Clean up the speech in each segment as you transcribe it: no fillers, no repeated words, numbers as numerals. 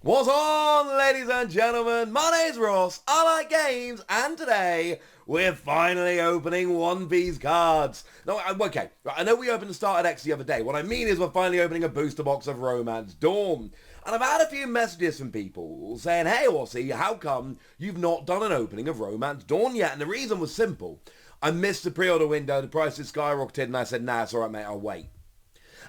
What's on, ladies and gentlemen? My name's Ross, I like games, and today we're finally opening One Piece cards. No, okay, I know we opened the Starter X the other day. What I mean is we're finally opening a booster box of Romance Dawn. And I've had a few messages from people saying, hey Aussie, how come you've not done an opening of Romance Dawn yet? And the reason was simple. I missed the pre-order window, the prices skyrocketed, and I said, nah, it's alright mate, I'll wait.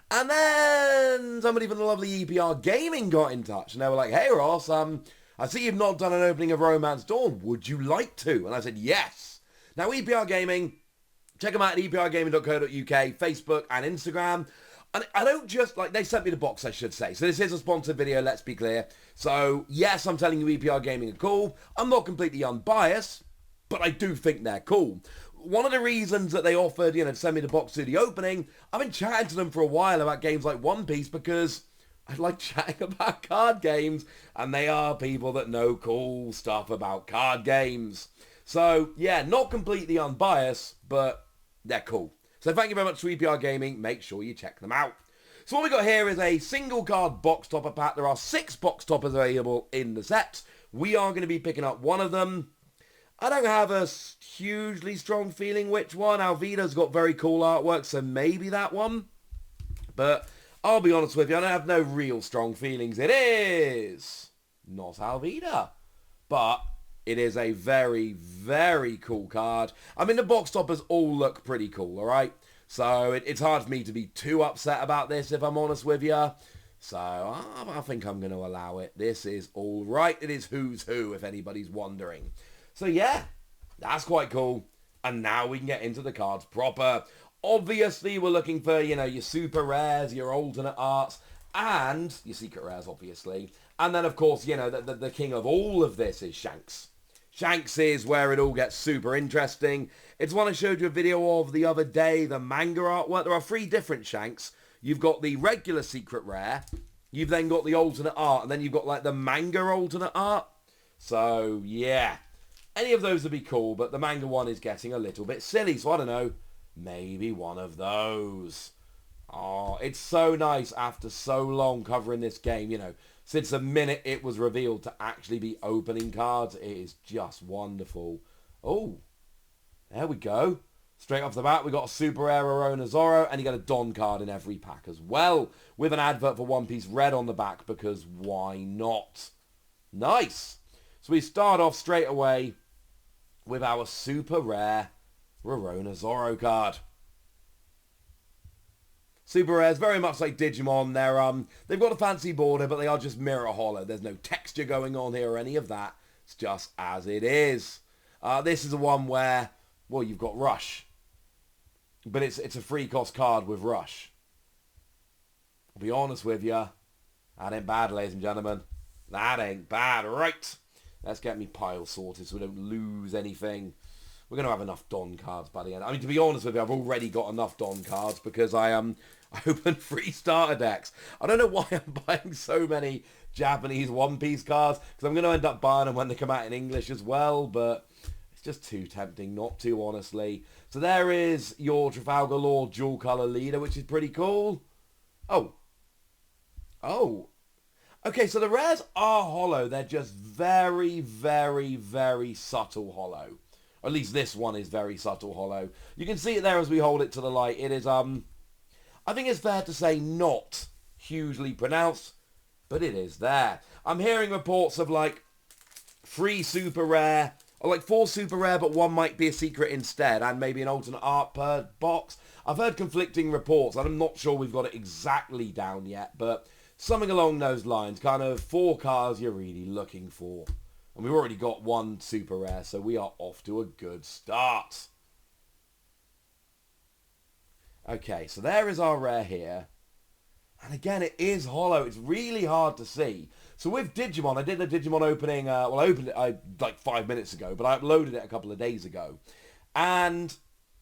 And then somebody from the lovely EPR Gaming got in touch and they were like, hey Ross, I see you've not done an opening of Romance Dawn. Would you like to? And I said, yes. Now EPR Gaming, check them out at eprgaming.co.uk, Facebook and Instagram. And I don't just, they sent me the box, I should say. So this is a sponsored video, let's be clear. So yes, I'm telling you EPR Gaming are cool. I'm not completely unbiased, but I do think they're cool. One of the reasons that they offered, to send me the box to the opening, I've been chatting to them for a while about games like One Piece because I like chatting about card games, and they are people that know cool stuff about card games. So, yeah, not completely unbiased, but they're cool. So thank you very much to EPR Gaming. Make sure you check them out. So what we got here is a single card box topper pack. There are 6 box toppers available in the set. We are going to be picking up one of them. I don't have a hugely strong feeling which one. Alvida's got very cool artwork, so maybe that one. But I'll be honest with you, I don't have no real strong feelings. It is not Alvida. But it is a very, very cool card. I mean, the box toppers all look pretty cool, alright? So it's hard for me to be too upset about this, if I'm honest with you. So I think I'm going to allow it. This is alright. It is who's who, if anybody's wondering. So yeah, that's quite cool. And now we can get into the cards proper. Obviously, we're looking for, your super rares, your alternate arts, and your secret rares, obviously. And then, of course, the king of all of this is Shanks. Shanks is where it all gets super interesting. It's one I showed you a video of the other day, the manga artwork. There are 3 different Shanks. You've got the regular secret rare. You've then got the alternate art. And then you've got, the manga alternate art. So, yeah. Any of those would be cool, but the manga one is getting a little bit silly, so I don't know. Maybe one of those. Oh, it's so nice after so long covering this game, since the minute it was revealed to actually be opening cards. It is just wonderful. Oh, there we go. Straight off the bat, we got a super rare Arona Zoro, and you get a Don card in every pack as well, with an advert for One Piece Red on the back, because why not? Nice. So we start off straight away with our super rare Rorona Zoro card. Super rares, very much like Digimon. They've got a fancy border, but they are just mirror hollow. There's no texture going on here or any of that. It's just as it is. This is the one where, well, you've got Rush. But it's a free cost card with Rush. I'll be honest with you. That ain't bad, ladies and gentlemen. That ain't bad. Right. Let's get me pile sorted so we don't lose anything. We're going to have enough Don cards by the end. I mean, to be honest with you, I've already got enough Don cards because I opened 3 starter decks. I don't know why I'm buying so many Japanese One Piece cards, because I'm going to end up buying them when they come out in English as well, but it's just too tempting not to, honestly. So there is your Trafalgar Law dual colour leader, which is pretty cool. Oh. Okay, so the rares are hollow. They're just very, very, very subtle hollow. Or at least this one is very subtle hollow. You can see it there as we hold it to the light. It is, I think it's fair to say not hugely pronounced, but it is there. I'm hearing reports of 3 super rare, or 4 super rare, but 1 might be a secret instead, and maybe an alternate art per box. I've heard conflicting reports, and I'm not sure we've got it exactly down yet, but something along those lines, kind of 4 cards you're really looking for. And we've already got 1 super rare, so we are off to a good start. Okay, so there is our rare here. And again, it is hollow. It's really hard to see. So with Digimon, I did the Digimon opening, I opened it 5 minutes ago, but I uploaded it a couple of days ago. And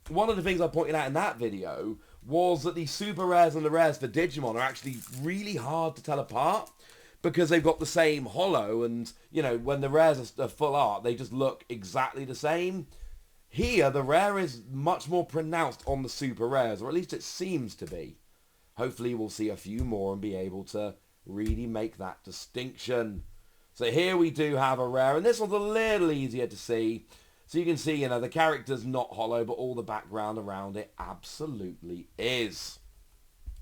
one of the things I pointed out in that video was that the super rares and the rares for Digimon are actually really hard to tell apart because they've got the same hollow, and, when the rares are full art, they just look exactly the same. Here, the rare is much more pronounced on the super rares, or at least it seems to be. Hopefully we'll see a few more and be able to really make that distinction. So here we do have a rare, and this one's a little easier to see. So you can see, you know, the character's not hollow, but all the background around it absolutely is.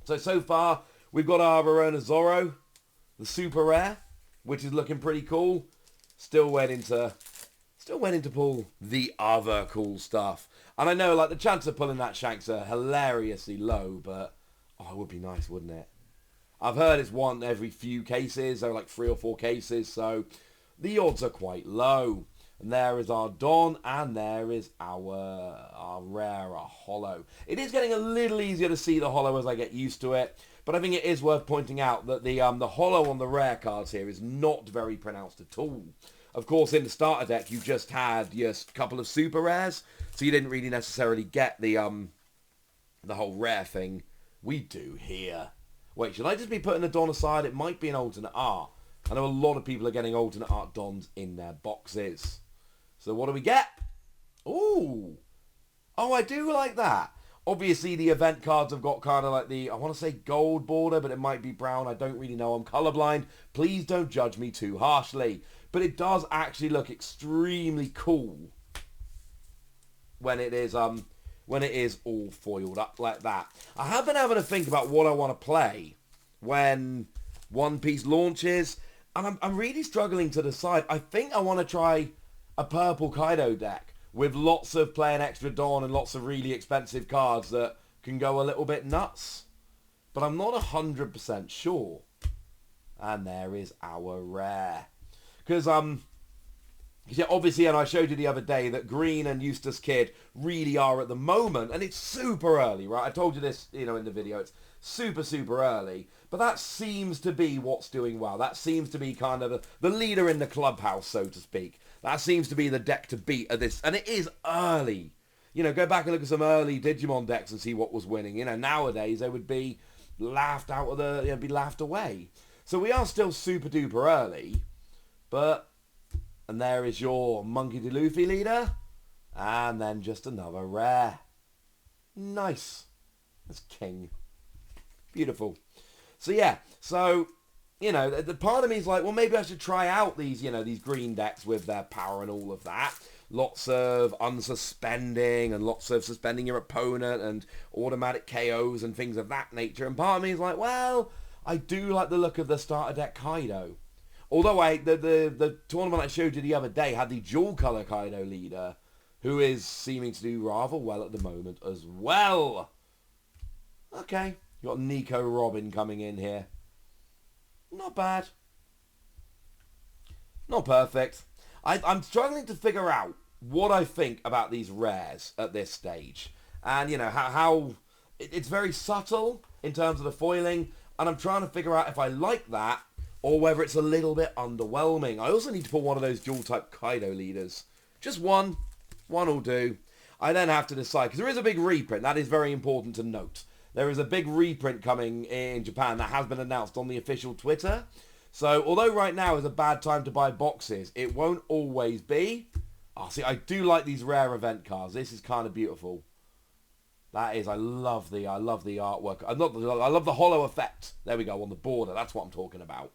So far, we've got our Verona Zorro, the super rare, which is looking pretty cool. Still waiting to pull the other cool stuff. And I know, like, the chance of pulling that Shanks are hilariously low, but, oh, it would be nice, wouldn't it? I've heard it's one every few cases, so like 3 or 4 cases, so the odds are quite low. And there is our Don, and there is our rare, our hollow. It is getting a little easier to see the hollow as I get used to it, but I think it is worth pointing out that the hollow on the rare cards here is not very pronounced at all. Of course, in the starter deck, you just had a couple of super rares, so you didn't really necessarily get the whole rare thing we do here. Wait, should I just be putting the Don aside? It might be an alternate art. I know a lot of people are getting alternate art Dons in their boxes. So what do we get? Ooh. Oh, I do like that. Obviously, the event cards have got kind of like the, I want to say gold border, but it might be brown. I don't really know. I'm colorblind. Please don't judge me too harshly. But it does actually look extremely cool when it is all foiled up like that. I have been having to think about what I want to play when One Piece launches, and I'm really struggling to decide. I think I want to try a purple Kaido deck with lots of playing extra Dawn and lots of really expensive cards that can go a little bit nuts. But I'm not 100% sure. And there is our rare. Because, yeah, obviously, and I showed you the other day that Green and Eustace Kid really are at the moment, and it's super early, right? I told you this, you know, in the video. It's super, super early. But that seems to be what's doing well. That seems to be kind of the leader in the clubhouse, so to speak. That seems to be the deck to beat at this. And it is early. You know, go back and look at some early Digimon decks and see what was winning. You know, nowadays they would be laughed out of the, you know, be laughed away. So we are still super duper early. But, and there is your Monkey D. Luffy leader. And then just another rare. Nice. That's king. Beautiful. So yeah, so, you know, the part of me is like, well, maybe I should try out these, you know, these green decks with their power and all of that. Lots of unsuspending and lots of suspending your opponent and automatic KOs and things of that nature. And part of me is like, well, I do like the look of the starter deck Kaido. Although the tournament I showed you the other day had the dual color Kaido leader, who is seeming to do rather well at the moment as well. Okay, you got Nico Robin coming in here. Not bad. Not perfect. I'm struggling to figure out what I think about these rares at this stage. And, you know, how it's very subtle in terms of the foiling. And I'm trying to figure out if I like that or whether it's a little bit underwhelming. I also need to put one of those dual-type Kaido leaders. Just one. One will do. I then have to decide, because there is a big reprint. That is very important to note. There is a big reprint coming in Japan that has been announced on the official Twitter. So, although right now is a bad time to buy boxes, it won't always be. Oh, see, I do like these rare event cards. This is kind of beautiful. That is, I love the artwork. I love the hollow effect. There we go, on the border. That's what I'm talking about.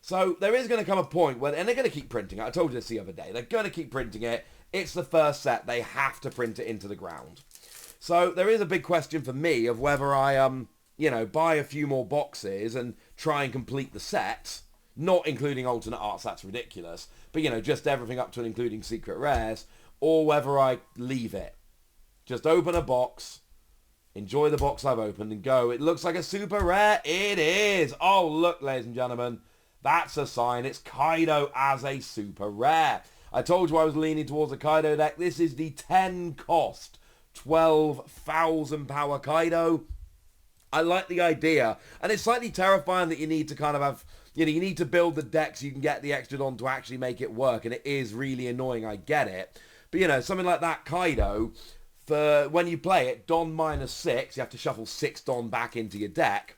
So, there is going to come a point where, and they're going to keep printing it. I told you this the other day. They're going to keep printing it. It's the first set. They have to print it into the ground. So there is a big question for me of whether I, you know, buy a few more boxes and try and complete the set, not including alternate arts, that's ridiculous, but, you know, just everything up to and including secret rares, or whether I leave it. Just open a box, enjoy the box I've opened, and go. It looks like a super rare. It is. Oh, look, ladies and gentlemen, that's a sign. It's Kaido as a super rare. I told you I was leaning towards a Kaido deck. This is the 10 cost. 12,000 power Kaido. I like the idea, and it's slightly terrifying that you need to kind of have, you know, you need to build the deck so you can get the extra Don to actually make it work, and it is really annoying, I get it. But, you know, something like that Kaido, for when you play it, Don -6, you have to shuffle 6 Don back into your deck.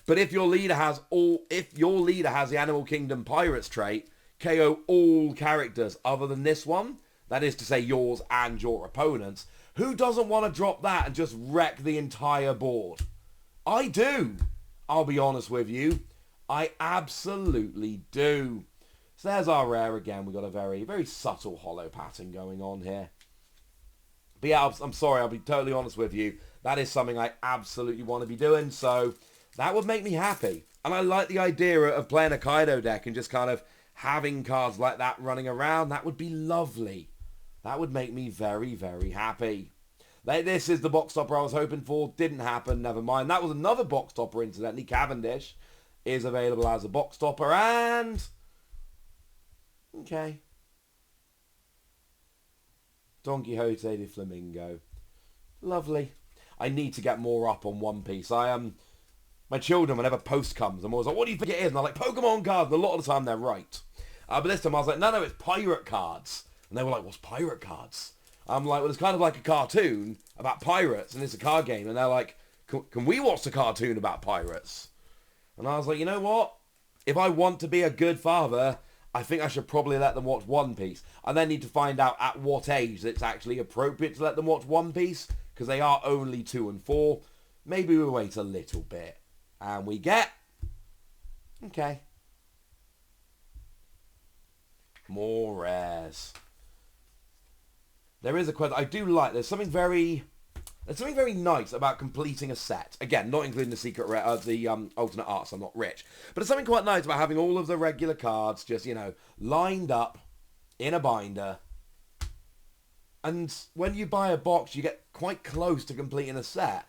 But if your leader has the Animal Kingdom Pirates trait, KO all characters other than this one, that is to say yours and your opponent's. Who doesn't want to drop that and just wreck the entire board? I do. I'll be honest with you. I absolutely do. So there's our rare again. We've got a very, very subtle hollow pattern going on here. But yeah, I'm sorry, I'll be totally honest with you. That is something I absolutely want to be doing, so that would make me happy. And I like the idea of playing a Kaido deck and just kind of having cards like that running around. That would be lovely. That would make me very, very happy. This is the box topper I was hoping for. Didn't happen, never mind. That was another box topper, incidentally. Cavendish is available as a box topper, and... okay. Don Quixote de Flamingo. Lovely. I need to get more up on One Piece. My children, whenever post comes, I'm always like, what do you think it is? And they're like, Pokemon cards. And a lot of the time they're right. But this time I was like, no, it's pirate cards. And they were like, what's pirate cards? I'm like, well, it's kind of like a cartoon about pirates, and it's a card game. And they're like, can we watch the cartoon about pirates? And I was like, you know what? If I want to be a good father, I think I should probably let them watch One Piece. I then need to find out at what age it's actually appropriate to let them watch One Piece, because they are only 2 and 4. Maybe we'll wait a little bit. And we get... okay. More rares. There is a question. I do like... there's something very nice about completing a set. Again, not including the secret rare, the alternate arts. I'm not rich. But it's something quite nice about having all of the regular cards just, lined up in a binder. And when you buy a box, you get quite close to completing a set.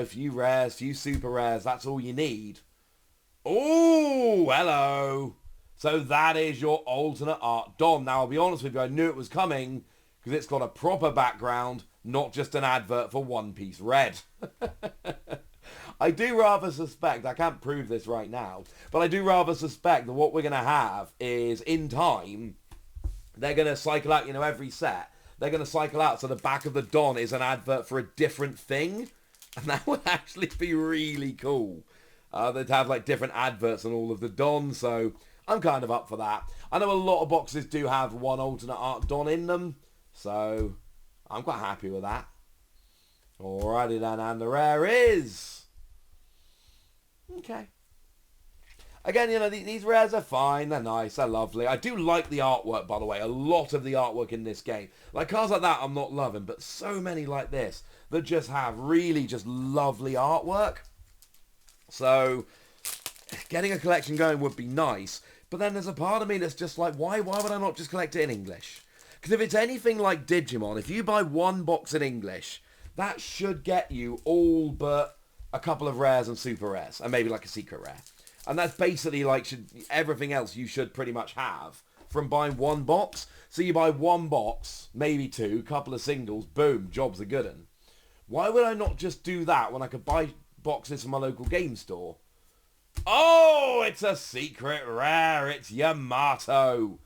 Few rares, few super rares, that's all you need. Oh, hello. So that is your alternate art Don. Now, I'll be honest with you, I knew it was coming because it's got a proper background, not just an advert for One Piece Red. I do rather suspect, I can't prove this right now, but I do rather suspect that what we're going to have is, in time, they're going to cycle out, every set. They're going to cycle out so the back of the Don is an advert for a different thing. And that would actually be really cool. They'd have different adverts on all of the Dons, so I'm kind of up for that. I know a lot of boxes do have one alternate art Don in them, so I'm quite happy with that. Alrighty then, and the rare is... okay. Again, these rares are fine, they're nice, they're lovely. I do like the artwork, by the way, a lot of the artwork in this game. Cards like that I'm not loving, but so many like this that just have really just lovely artwork. So, getting a collection going would be nice, but then there's a part of me that's just like, why would I not just collect it in English? Because if it's anything like Digimon, if you buy one box in English, that should get you all but a couple of rares and super rares, and maybe a secret rare. And that's basically everything else you should pretty much have from buying one box. So you buy one box, maybe two, couple of singles, boom, job's a good one. Why would I not just do that when I could buy boxes from my local game store? Oh, it's a secret rare. It's Yamato.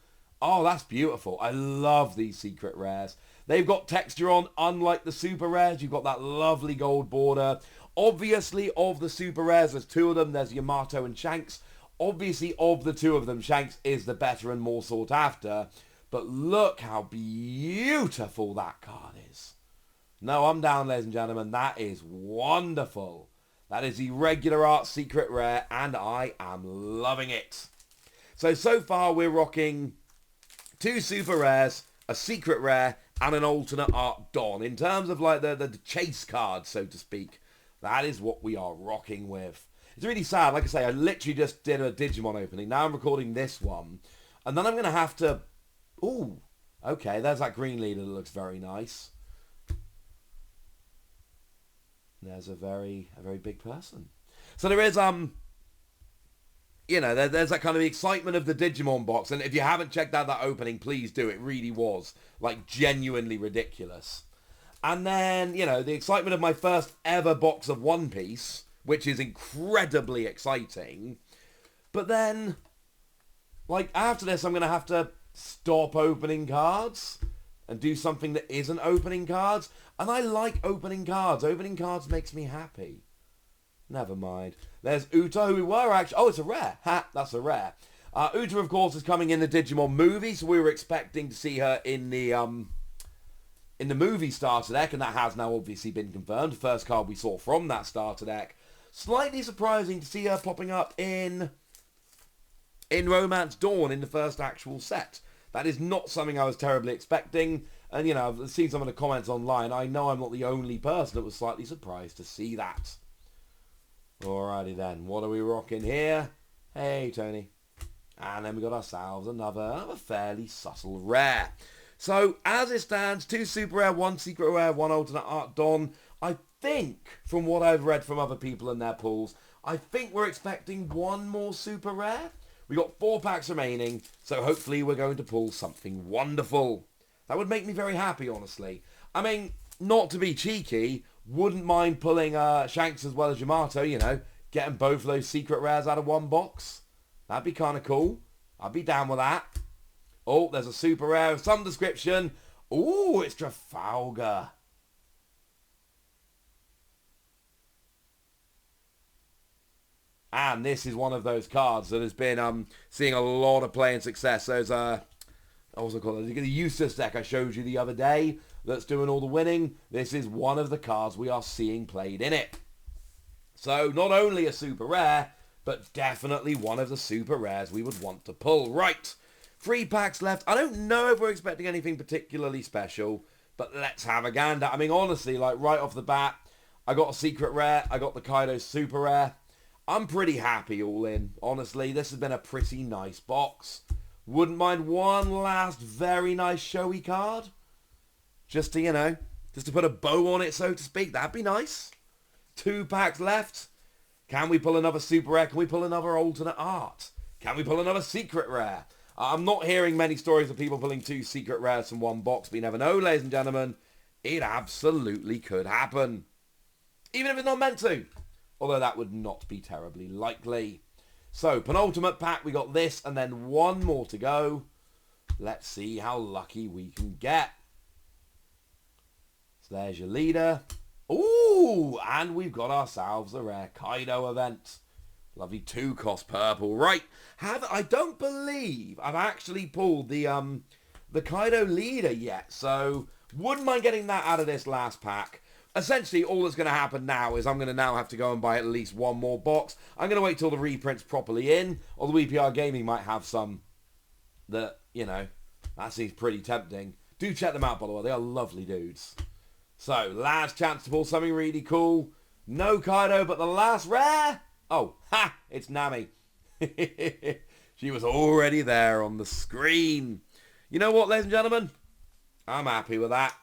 Oh, that's beautiful. I love these secret rares. They've got texture on, unlike the super rares. You've got that lovely gold border. Obviously, of the super rares, there's 2 of them. There's Yamato and Shanks. Obviously, of the 2 of them, Shanks is the better and more sought after. But look how beautiful that card is. No, I'm down, ladies and gentlemen. That is wonderful. That is the regular art secret rare, and I am loving it. So far, we're rocking 2 super rares, a secret rare, and an alternate art Don. In terms of the chase cards, so to speak, that is what we are rocking with. It's really sad. Like I say, I literally just did a Digimon opening. Now I'm recording this one. And then I'm going to have to... ooh, okay, there's that green leader that looks very nice. There's a very big person. So there is, there's that kind of excitement of the Digimon box. And if you haven't checked out that opening, please do. It really was, genuinely ridiculous. And then, the excitement of my first ever box of One Piece, which is incredibly exciting. But then, after this, I'm going to have to stop opening cards and do something that isn't opening cards. And I like opening cards. Opening cards makes me happy. Never mind. There's Uta, who we were actually... oh, it's a rare. Ha, that's a rare. Uta, of course, is coming in the Digimon movie, so we were expecting to see her in the movie starter deck, and that has now obviously been confirmed. The first card we saw from that starter deck. Slightly surprising to see her popping up in in Romance Dawn in the first actual set. That is not something I was terribly expecting. And, you know, I've seen some of the comments online. I know I'm not the only person that was slightly surprised to see that. Alrighty then. What are we rocking here? Hey, Tony. And then we got ourselves another fairly subtle rare. So, as it stands, 2 super rare, 1 secret rare, 1 alternate art Don. I think, from what I've read from other people in their pools, I think we're expecting 1 more super rare. We got 4 packs remaining, so hopefully we're going to pull something wonderful. That would make me very happy, honestly. I mean, not to be cheeky, wouldn't mind pulling Shanks as well as Yamato, you know, getting both of those secret rares out of 1 box. That'd be kind of cool. I'd be down with that. Oh, there's a super rare of some description. Oh, it's Trafalgar. And this is one of those cards that has been seeing a lot of play and success. There's what's it called? The Eustace deck I showed you the other day that's doing all the winning. This is one of the cards we are seeing played in it. So not only a super rare, but definitely one of the super rares we would want to pull. Right, 3 packs left. I don't know if we're expecting anything particularly special, but let's have a gander. I mean, honestly, like right off the bat, I got a secret rare. I got the Kaido super rare. I'm pretty happy all in. Honestly, this has been a pretty nice box. Wouldn't mind one last very nice showy card. Just to, you know, just to put a bow on it, so to speak. That'd be nice. 2 packs left. Can we pull another super rare? Can we pull another alternate art? Can we pull another secret rare? I'm not hearing many stories of people pulling 2 secret rares from 1 box, but you never know, ladies and gentlemen. It absolutely could happen. Even if it's not meant to. Although that would not be terribly likely. So, penultimate pack, we got this, and then 1 more to go. Let's see how lucky we can get. So there's your leader. Ooh, and we've got ourselves a rare Kaido event. Lovely 2 cost purple. Right, I don't believe I've actually pulled the Kaido leader yet, so wouldn't mind getting that out of this last pack. Essentially, all that's going to happen now is I'm going to now have to go and buy at least 1 more box. I'm going to wait till the reprint's properly in, although EPR Gaming might have some that, you know, that seems pretty tempting. Do check them out, by the way. They are lovely dudes. So, last chance to pull something really cool. No Kaido, but the last rare. Oh, ha! It's Nami. She was already there on the screen. You know what, ladies and gentlemen? I'm happy with that.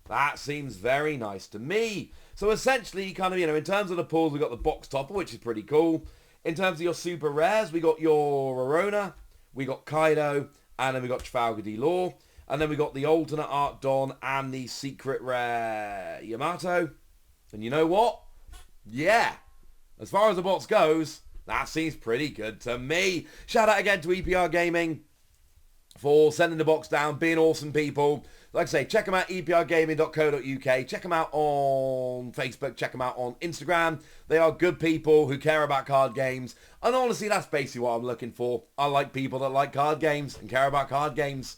That seems very nice to me. So essentially, kind of, you know, in terms of the pulls, we got the box topper, which is pretty cool. In terms of your super rares, we got your Rorona, we got Kaido, and then we got Trafalgar D. Law. And then we got the alternate art Don and the secret rare Yamato. And you know what? Yeah. As far as the box goes, that seems pretty good to me. Shout out again to EPR Gaming for sending the box down, being awesome people. Like I say, check them out, eprgaming.co.uk. Check them out on Facebook. Check them out on Instagram. They are good people who care about card games. And honestly, that's basically what I'm looking for. I like people that like card games and care about card games.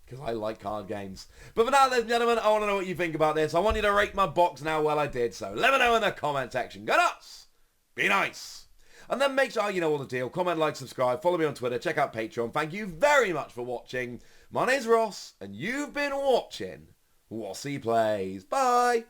Because I like card games. But for now, ladies and gentlemen, I want to know what you think about this. I want you to rate my box and how well I did. So let me know in the comment section. Go nuts! Be nice! And then make sure you know all the deal. Comment, like, subscribe. Follow me on Twitter. Check out Patreon. Thank you very much for watching. My name's Ross, and you've been watching Wossy Plays. Bye!